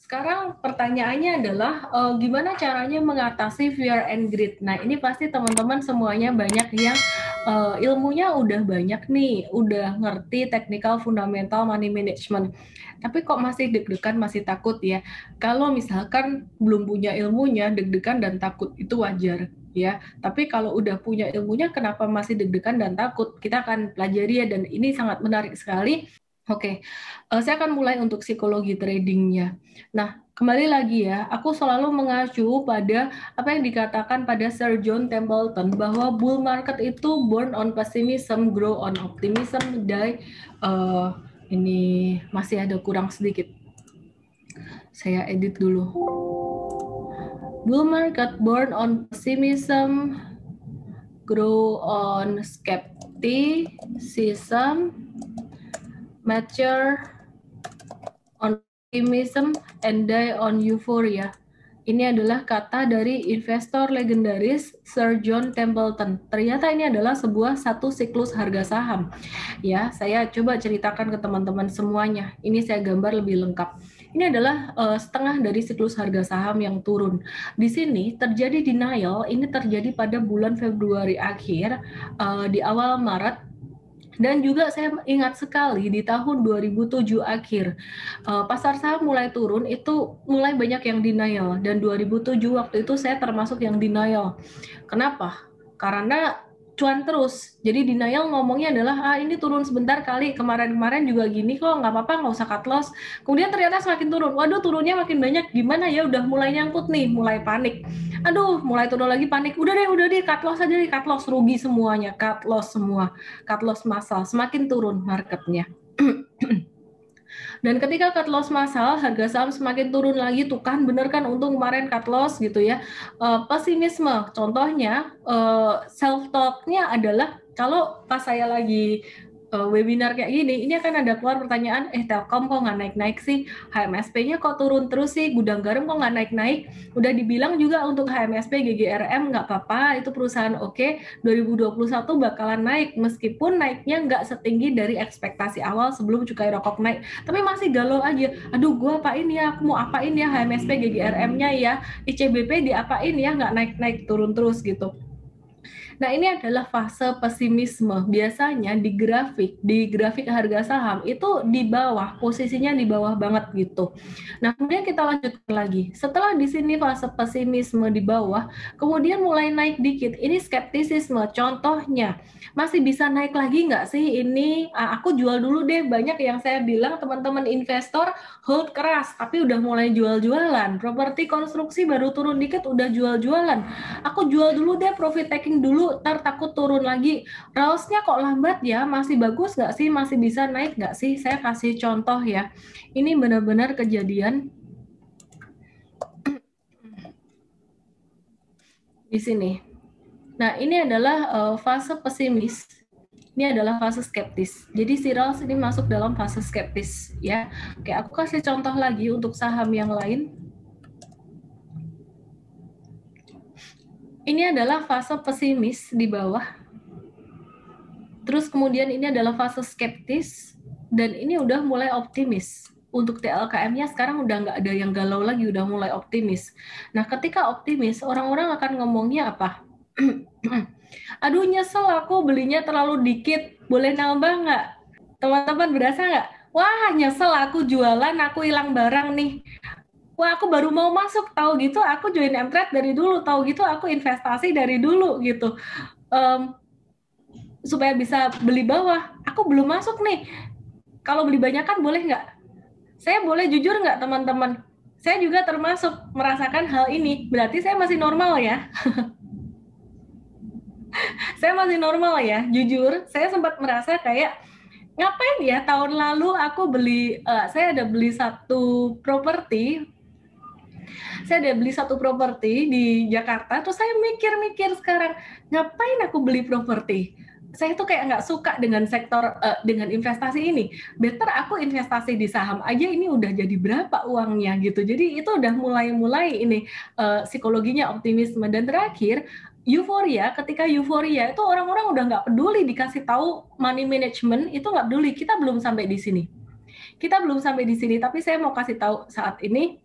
Sekarang pertanyaannya adalah gimana caranya mengatasi fear and greed. Nah, ini pasti teman-teman semuanya banyak yang ilmunya udah banyak nih, udah ngerti technical fundamental money management. Tapi kok masih deg-degan, masih takut ya. Kalau misalkan belum punya ilmunya, deg-degan dan takut itu wajar ya. Tapi kalau udah punya ilmunya, kenapa masih deg-degan dan takut? Kita akan pelajari ya, dan ini sangat menarik sekali. Oke, saya akan mulai untuk psikologi tradingnya. Nah, kembali lagi ya, aku selalu mengacu pada apa yang dikatakan pada Sir John Templeton bahwa bull market itu born on pessimism, grow on optimism, die. Ini masih ada kurang sedikit. Saya edit dulu. Bull market born on pessimism, grow on skepticism, mature on optimism, and die on euphoria. Ini adalah kata dari investor legendaris Sir John Templeton. Ternyata ini adalah satu siklus harga saham. Ya, saya coba ceritakan ke teman-teman semuanya. Ini saya gambar lebih lengkap. Ini adalah setengah dari siklus harga saham yang turun. Di sini terjadi denial, ini terjadi pada bulan Februari akhir, di awal Maret. Dan juga saya ingat sekali di tahun 2007 akhir, pasar saham mulai turun, itu mulai banyak yang denial. Dan 2007 waktu itu saya termasuk yang denial. Kenapa? Karena cuan terus. Jadi denial ngomongnya adalah, ini turun sebentar kali, kemarin-kemarin juga gini kok, nggak apa-apa, nggak usah cut loss. Kemudian ternyata semakin turun. Waduh, turunnya makin banyak, gimana ya, udah mulai nyangkut nih, mulai panik. Aduh, mulai turun lagi panik. Udah deh, cut loss aja deh, cut loss, rugi semuanya, cut loss semua, cut loss massal, semakin turun marketnya. Dan ketika cut loss massal, harga saham semakin turun lagi, tuh kan bener kan, untung kemarin cut loss gitu ya. Pesimisme, contohnya self talk-nya adalah kalau pas saya lagi webinar kayak gini, ini akan ada keluar pertanyaan, Telkom kok nggak naik-naik sih, HMSP-nya kok turun terus sih, gudang garam kok nggak naik-naik. Udah dibilang juga untuk HMSP, GGRM nggak apa-apa, itu perusahaan oke, 2021 bakalan naik, meskipun naiknya nggak setinggi dari ekspektasi awal sebelum cukai rokok naik. Tapi masih galau aja, aduh gue apain ya, aku mau apain ya HMSP, GGRM-nya ya, ICBP diapain ya, nggak naik-naik, turun terus gitu. Nah, ini adalah fase pesimisme. Biasanya di grafik harga saham itu di bawah, posisinya di bawah banget gitu. Nah, kemudian kita lanjutkan lagi. Setelah di sini fase pesimisme di bawah, kemudian mulai naik dikit. Ini skeptisisme. Contohnya, masih bisa naik lagi nggak sih ini? Aku jual dulu deh. Banyak yang saya bilang teman-teman investor hold keras, tapi udah mulai jual-jualan. Properti konstruksi baru turun dikit udah jual-jualan. Aku jual dulu deh, profit taking dulu, ntar takut turun lagi. Raosnya kok lambat ya, masih bagus nggak sih, masih bisa naik nggak sih? Saya kasih contoh ya, ini benar-benar kejadian di sini. Nah, ini adalah fase pesimis, ini adalah fase skeptis. Jadi si Raos ini masuk dalam fase skeptis ya. Oke, aku kasih contoh lagi untuk saham yang lain. Ini adalah fase pesimis di bawah. Terus kemudian ini adalah fase skeptis, dan ini udah mulai optimis. Untuk TLKM-nya sekarang udah nggak ada yang galau lagi, udah mulai optimis. Nah, ketika optimis, orang-orang akan ngomongnya apa? Aduh, nyesel aku belinya terlalu dikit, boleh nambah nggak? Teman-teman berasa nggak? Wah, nyesel aku jualan, aku hilang barang nih. Wah, aku baru mau masuk, tahu gitu aku join Mtrade dari dulu, tahu gitu aku investasi dari dulu gitu. Supaya bisa beli bawah, aku belum masuk nih. Kalau beli banyak kan boleh nggak? Saya boleh jujur nggak teman-teman? Saya juga termasuk merasakan hal ini. Berarti saya masih normal ya. Saya masih normal ya. Jujur, saya sempat merasa kayak ngapain ya tahun lalu aku beli, saya ada beli satu properti. Saya ada beli satu properti di Jakarta, terus saya mikir-mikir sekarang, ngapain aku beli properti? Saya tuh kayak nggak suka dengan sektor, dengan investasi ini. Better aku investasi di saham aja, ini udah jadi berapa uangnya gitu. Jadi itu udah mulai ini psikologinya optimisme. Dan terakhir, euforia. Ketika euforia itu orang-orang udah nggak peduli dikasih tahu money management, itu nggak peduli. Kita belum sampai di sini. Kita belum sampai di sini, tapi saya mau kasih tahu saat ini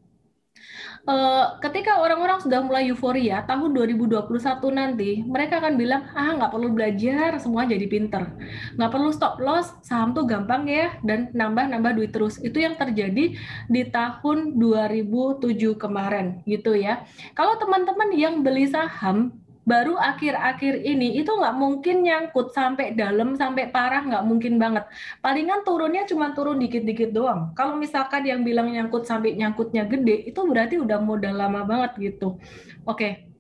Ketika orang-orang sudah mulai euforia tahun 2021 nanti, mereka akan bilang, ah nggak perlu belajar, semua jadi pinter. Nggak perlu stop loss, saham tuh gampang ya, dan nambah-nambah duit terus. Itu yang terjadi di tahun 2007 kemarin gitu ya. Kalau teman-teman yang beli saham, baru akhir-akhir ini itu nggak mungkin nyangkut sampai dalam, sampai parah, nggak mungkin banget. Palingan turunnya cuma turun dikit-dikit doang. Kalau misalkan yang bilang nyangkut sampai nyangkutnya gede, itu berarti udah modal lama banget gitu. Oke.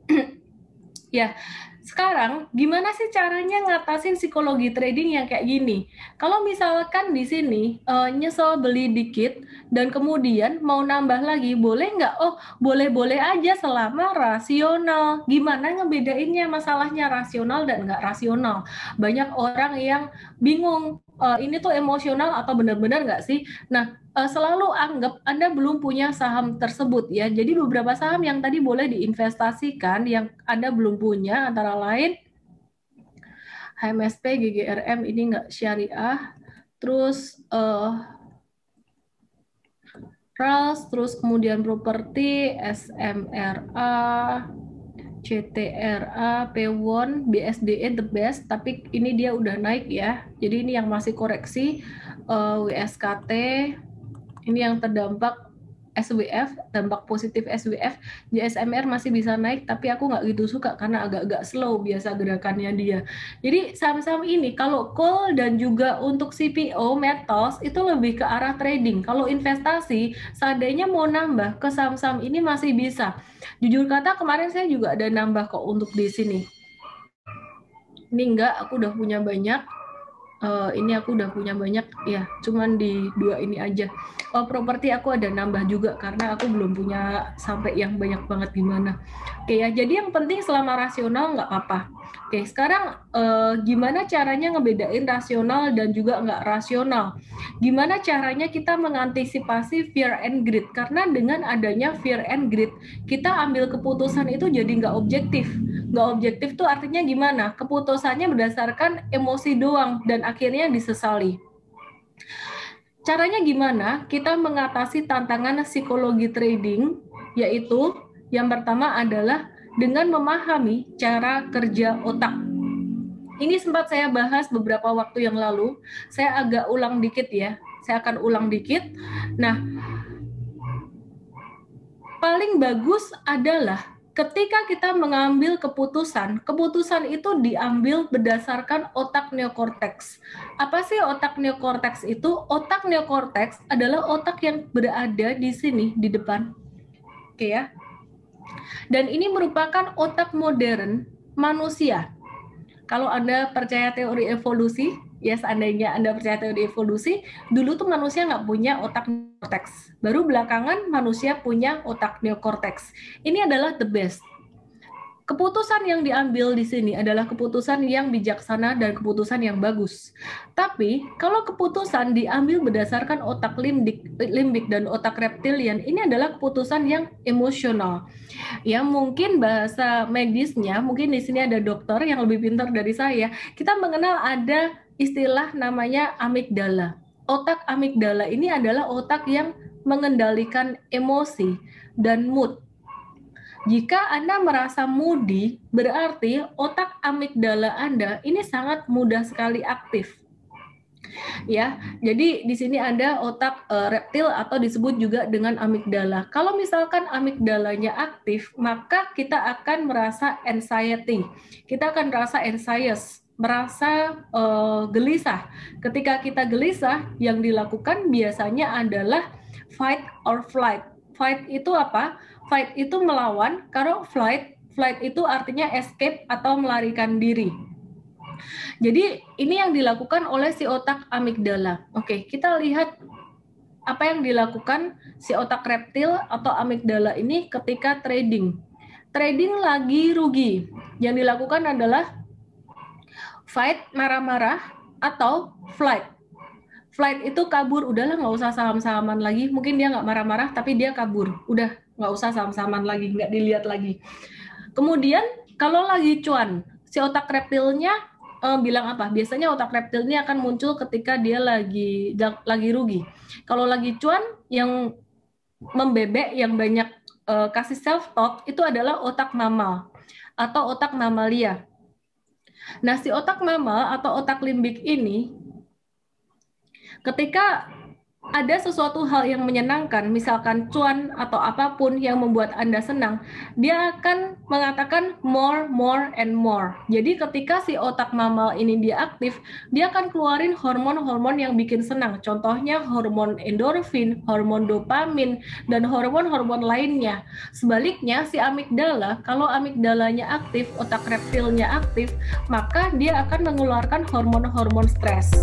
Ya, sekarang gimana sih caranya ngatasin psikologi trading yang kayak gini? Kalau misalkan di sini nyesel beli dikit dan kemudian mau nambah lagi, boleh nggak? Oh, boleh-boleh aja selama rasional. Gimana ngebedainnya masalahnya rasional dan nggak rasional? Banyak orang yang bingung, ini tuh emosional atau benar-benar nggak sih? Nah, selalu anggap Anda belum punya saham tersebut ya. Jadi beberapa saham yang tadi boleh diinvestasikan yang Anda belum punya antara lain HMSP, GGRM ini nggak syariah, terus RALS, terus kemudian properti, SMRA, CTRA, P1, BSDE the best, tapi ini dia udah naik ya. Jadi ini yang masih koreksi, WSKT, ini yang terdampak SWF, dampak positif SWF, JSMR masih bisa naik, tapi aku nggak gitu suka karena agak-agak slow biasa gerakannya dia. Jadi saham-saham ini kalau call dan juga untuk CPO, metals itu lebih ke arah trading. Kalau investasi, seandainya mau nambah ke saham-saham ini masih bisa. Jujur kata kemarin saya juga ada nambah kok untuk di sini. Ini enggak, aku udah punya banyak. Ini aku udah punya banyak ya, cuman di dua ini aja. Properti aku ada nambah juga karena aku belum punya sampai yang banyak banget gimana. Oke ya, jadi yang penting selama rasional nggak apa-apa. Oke, sekarang gimana caranya ngebedain rasional dan juga nggak rasional? Gimana caranya kita mengantisipasi fear and greed? Karena dengan adanya fear and greed, kita ambil keputusan itu jadi nggak objektif. Nggak objektif tuh artinya gimana? Keputusannya berdasarkan emosi doang dan akhirnya disesali. Caranya gimana? Kita mengatasi tantangan psikologi trading, yaitu yang pertama adalah dengan memahami cara kerja otak. Ini sempat saya bahas beberapa waktu yang lalu. Saya agak ulang dikit ya. Saya akan ulang dikit. Nah, paling bagus adalah ketika kita mengambil keputusan, keputusan itu diambil berdasarkan otak neokorteks. Apa sih otak neokorteks itu? Otak neokorteks adalah otak yang berada di sini, di depan. Oke ya. Dan ini merupakan otak modern manusia. Kalau Anda percaya teori evolusi, ya seandainya Anda percaya teori evolusi, dulu tuh manusia nggak punya otak neokorteks. Baru belakangan manusia punya otak neokorteks. Ini adalah the best. Keputusan yang diambil di sini adalah keputusan yang bijaksana dan keputusan yang bagus. Tapi kalau keputusan diambil berdasarkan otak limbik dan otak reptilian, ini adalah keputusan yang emosional. Ya mungkin bahasa medisnya, mungkin di sini ada dokter yang lebih pintar dari saya. Kita mengenal ada istilah namanya amigdala. Otak amigdala ini adalah otak yang mengendalikan emosi dan mood. Jika Anda merasa moody, berarti otak amigdala Anda ini sangat mudah sekali aktif. Ya, jadi di sini ada otak reptil atau disebut juga dengan amigdala. Kalau misalkan amigdalanya aktif, maka kita akan merasa anxiety. Kita akan merasa anxious, merasa gelisah. Ketika kita gelisah, yang dilakukan biasanya adalah fight or flight. Fight itu apa? Fight itu melawan, kalau flight itu artinya escape atau melarikan diri. Jadi ini yang dilakukan oleh si otak amigdala. Oke, kita lihat apa yang dilakukan si otak reptil atau amigdala ini ketika trading. Trading lagi rugi. Yang dilakukan adalah fight, marah-marah, atau flight. Flight itu kabur, udahlah nggak usah saham-sahaman lagi. Mungkin dia nggak marah-marah, tapi dia kabur. Udah nggak usah saham-sahaman lagi, nggak dilihat lagi. Kemudian kalau lagi cuan, si otak reptilnya bilang apa? Biasanya otak reptil ini akan muncul ketika dia lagi rugi. Kalau lagi cuan, yang membebek, yang banyak kasih self talk itu adalah otak mamal atau otak mamalia. Nah, si otak mamal atau otak limbik ini ketika ada sesuatu hal yang menyenangkan, misalkan cuan atau apapun yang membuat Anda senang, dia akan mengatakan more, more, and more. Jadi ketika si otak mamal ini dia aktif, dia akan keluarin hormon-hormon yang bikin senang. Contohnya hormon endorfin, hormon dopamin, dan hormon-hormon lainnya. Sebaliknya, si amigdala, kalau amigdalanya aktif, otak reptilnya aktif, maka dia akan mengeluarkan hormon-hormon stres.